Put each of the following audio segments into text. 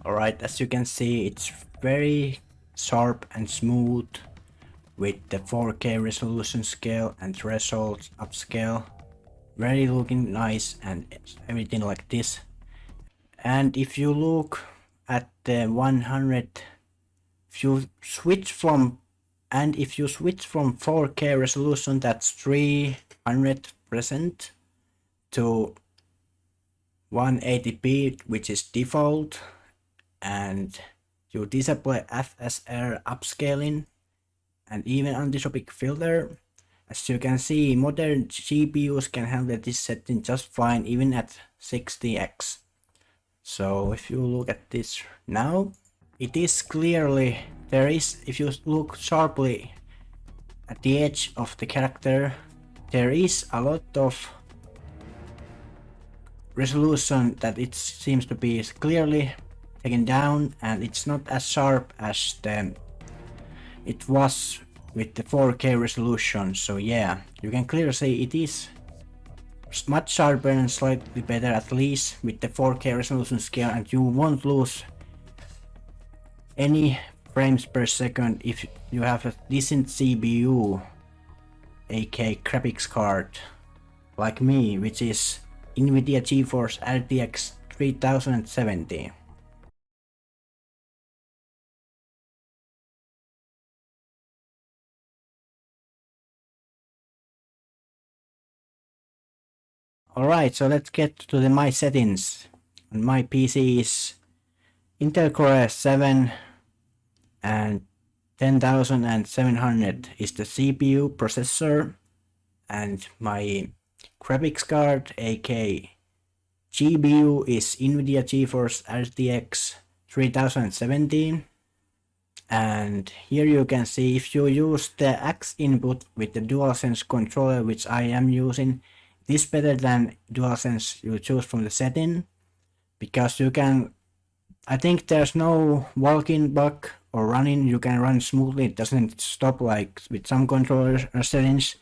Alright, as you can see, it's very sharp and smooth with the 4K resolution scale and threshold upscale. Very looking nice and everything like this. And if you look at the 100, if you switch from 4K resolution, that's 300% to 180p, which is default, and you disable FSR upscaling and even anisotropic filter. As you can see, modern GPUs can handle this setting just fine even at 60x. So if you look at this now, it is clearly, if you look sharply at the edge of the character, there is a lot of resolution that it seems to be clearly taken down, and it's not as sharp as it was with the 4K resolution. So yeah, you can clearly see it is much sharper and slightly better, at least with the 4K resolution scale, and you won't lose any frames per second if you have a decent CPU, aka graphics card, like me, which is NVIDIA GeForce RTX 3070. Alright, so let's get to my settings. On my PC is Intel Core 7 and 10700 is the CPU processor, and my graphics card, aka GPU, is NVIDIA GeForce RTX 3070. And here you can see, if you use the X input with the DualSense controller, which I am using, it is better than DualSense you choose from the setting, because you can, I think there's no walking bug or running, you can run smoothly, it doesn't stop like with some controller settings.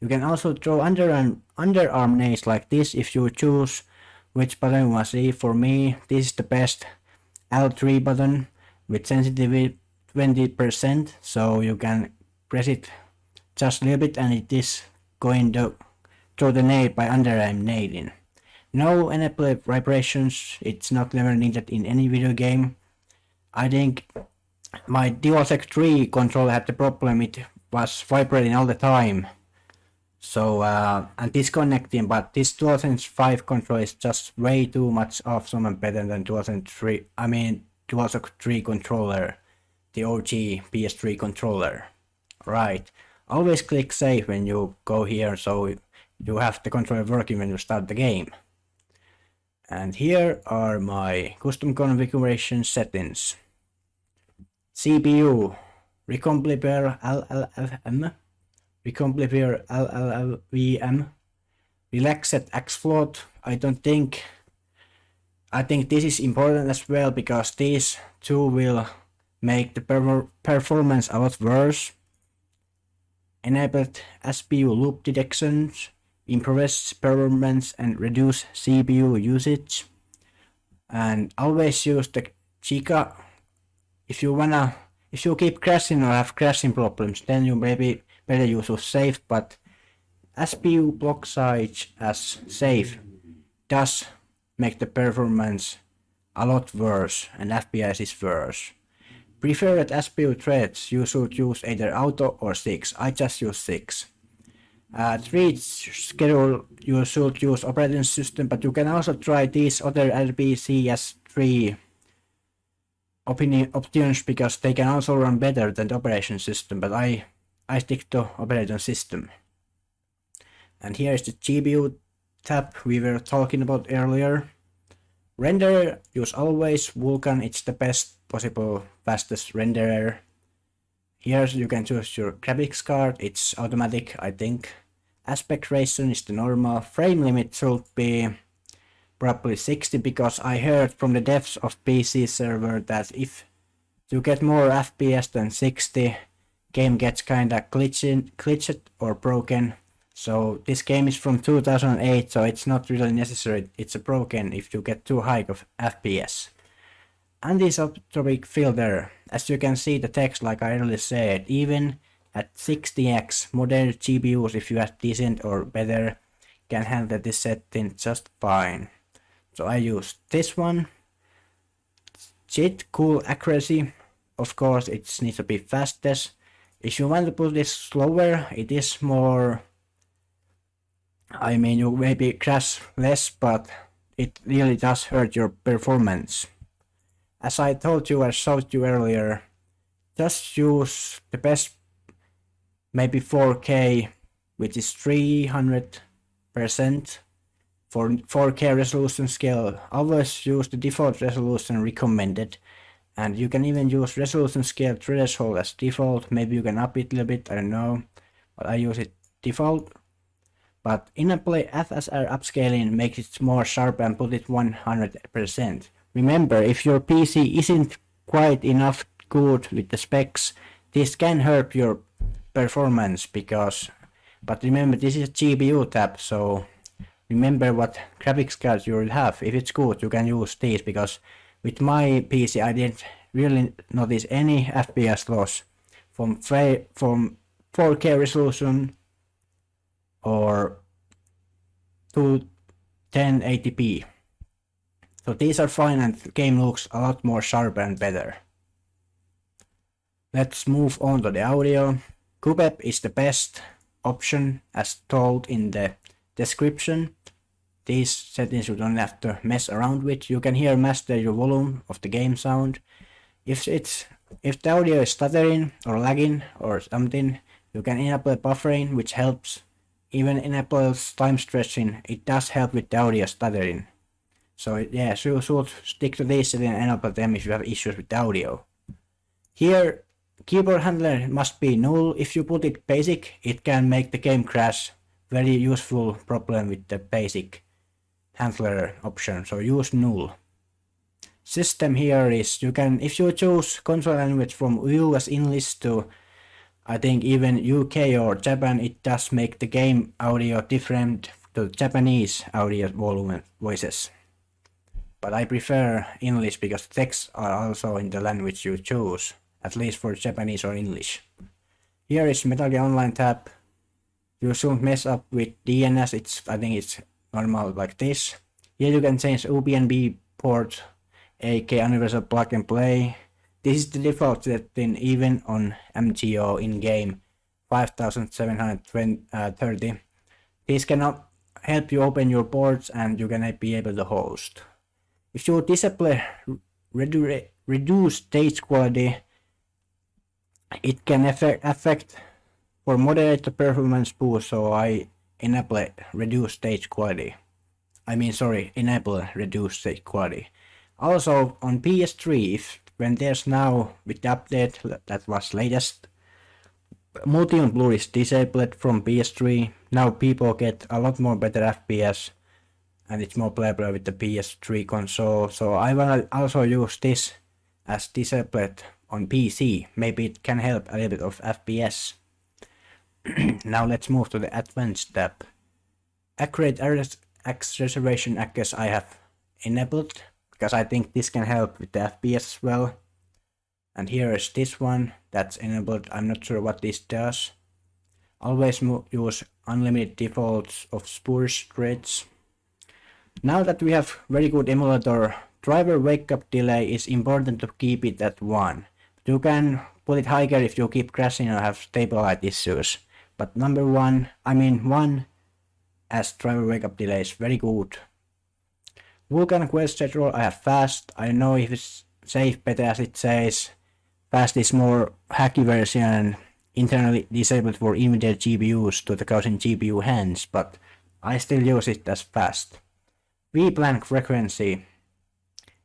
You can also throw underarm nades like this if you choose which button you want to see. For me, this is the best L3 button with sensitivity 20%, so you can press it just a little bit and it is going to throw the nade by underarm nading. No enable vibrations, it's not never needed in any video game. I think my DualShock 3 controller had the problem, it was vibrating all the time. So and disconnecting, but this DualSense 5 controller is just way too much awesome and better than DualShock 3 controller, the OG PS3 controller. Right, always click save when you go here, so you have the controller working when you start the game. And here are my custom configuration settings. CPU, Recompiler LLVM, Recompiler LLVM, Relaxed Xfloat. I think this is important as well, because these two will make the performance a lot worse. Enabled SPU loop detections, improves performance and reduce CPU usage. And always use the Chica. If you keep crashing or have crashing problems, then you maybe better use safe, but SPU block size as safe does make the performance a lot worse and FPS is worse. Preferred SPU threads, you should use either auto or 6. I just use 6. Thread schedule, you should use operating system, but you can also try these other RBCS3 options, because they can also run better than the operation system, but I stick to operating system. And here is the GPU tab we were talking about earlier. Renderer, use always Vulkan, it's the best possible fastest renderer. Here you can choose your graphics card, it's automatic I think. Aspect ratio is the normal. Frame limit should be probably 60, because I heard from the devs of PC server that if you get more FPS than 60, game gets kinda glitched or broken. So this game is from 2008, so it's not really necessary, it's broken if you get too high of FPS. anisotropic filter. As you can see the text, like I earlier said, even at 60x, modern GPUs, if you have decent or better, can handle this setting just fine. So I use this one. JIT cool accuracy. Of course, it needs to be fastest. If you want to put this slower, it is more. I mean, you maybe crash less, but it really does hurt your performance. As I told you, I showed you earlier, just use the best, maybe 4K, which is 300% for 4K resolution scale. Always use the default resolution recommended, and you can even use resolution scale threshold as default. Maybe you can up it a little bit, I don't know, but I use it default. But in-play FSR upscaling makes it more sharp and put it 100%. Remember, if your PC isn't quite enough good with the specs, this can hurt your performance but remember, this is a GPU tab, so remember what graphics card you will have. If it's good, you can use these, because with my PC I didn't really notice any FPS loss from 4K resolution or to 1080p. So these are fine and the game looks a lot more sharper and better. Let's move on to the audio. QPEP is the best option as told in the description. These settings you don't have to mess around with. You can here master your volume of the game sound. If the audio is stuttering or lagging or something, you can enable buffering, which helps. Even enables time stretching, it does help with the audio stuttering. So yeah, so you should stick to these and enable them if you have issues with the audio. Here, keyboard handler must be null. If you put it basic, it can make the game crash. Very useful problem with the basic handler option, so use null. System here is, you can, if you choose console language from US English to I think even UK or Japan, it does make the game audio different to Japanese audio volume voices. But I prefer English because texts are also in the language you choose, at least for Japanese or English. Here is Metal Gear Online tab. You shouldn't mess up with DNS, I think it's normal like this. Here you can change UPnB port, aka Universal Plug and Play. This is the default setting even on MGO in-game 5730. This cannot help you open your ports and you can be able to host. If you disable reduce stage quality, it can affect for moderate the performance boost, so I enable reduce stage quality. Enable reduce stage quality. Also on PS3, when there's now with the update that was latest, multi-on blur is disabled from PS3. Now people get a lot more better FPS and it's more playable with the PS3 console. So I wanna also use this as disabled on PC. Maybe it can help a little bit of FPS. Now let's move to the advanced tab. Accurate RX reservation, I guess I have enabled, because I think this can help with the FPS as well. And here is this one that's enabled. I'm not sure what this does. Always use unlimited defaults of spurious threads. Now that we have very good emulator, driver wake up delay is important to keep it at 1. You can put it higher if you keep crashing or have stability issues. But number 1, 1 as driver wake up delay is very good. Vulkan quest schedule I have fast. I don't know if it's safe better as it says. Fast is more hacky version, internally disabled for immediate GPUs to the causing GPU hands, but I still use it as fast. VBlank frequency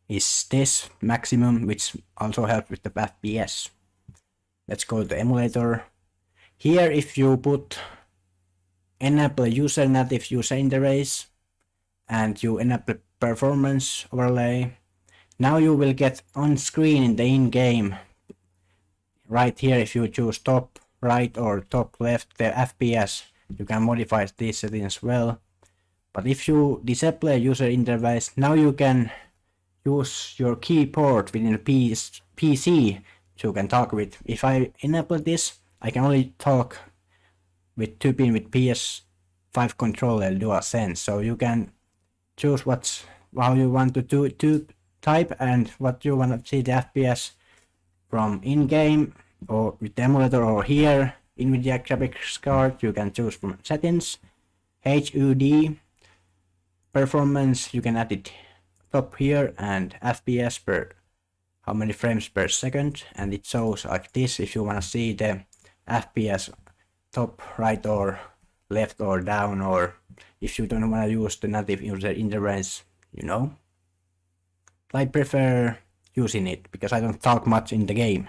is this maximum, which also helps with the FPS. Let's go to emulator. Here if you put enable user native user interface and you enable performance overlay, now you will get on screen in the in-game right here. If you choose top right or top left the FPS, you can modify these settings as well. But if you disable user interface, now you can use your keyboard within the PC so can talk with. If I enable this, I can only talk with 2-pin with PS5 controller DualSense. So you can choose how you want to type and what you want to see the FPS from in-game or with the emulator, or here NVIDIA graphics card you can choose from settings, HUD, performance you can add it top here, and FPS per how many frames per second, and it shows like this if you want to see the FPS top, right or left or down, or if you don't want to use the native user interface, you know. I prefer using it because I don't talk much in the game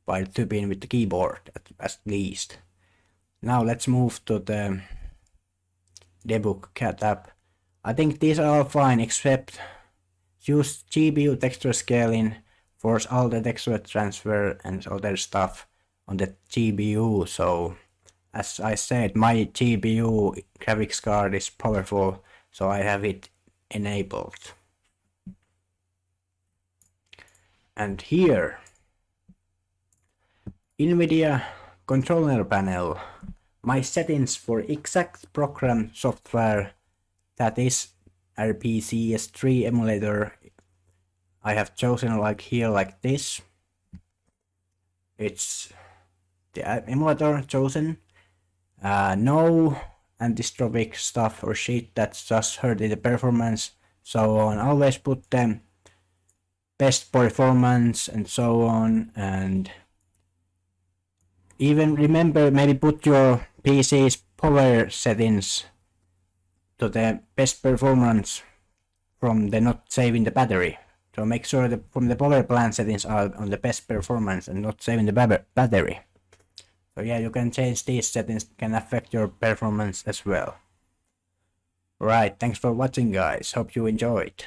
while typing with the keyboard at least. Now let's move to the debug tab. I think these are all fine except use GPU texture scaling, force all the texture transfer and other stuff on the GPU. So as I said, my GPU graphics card is powerful, so I have it enabled. And here, NVIDIA controller panel, my settings for exact program software, that is RPCS3 emulator, I have chosen like here like this. It's the emulator chosen. No antistropic stuff or shit that's just hurt the performance, so on. Always put the best performance and so on, and even remember maybe put your PC's power settings to the best performance from the not saving the battery. So make sure that from the power plant settings are on the best performance and not saving the battery. So yeah, you can change these settings, can affect your performance as well. Right, thanks for watching guys, hope you enjoyed.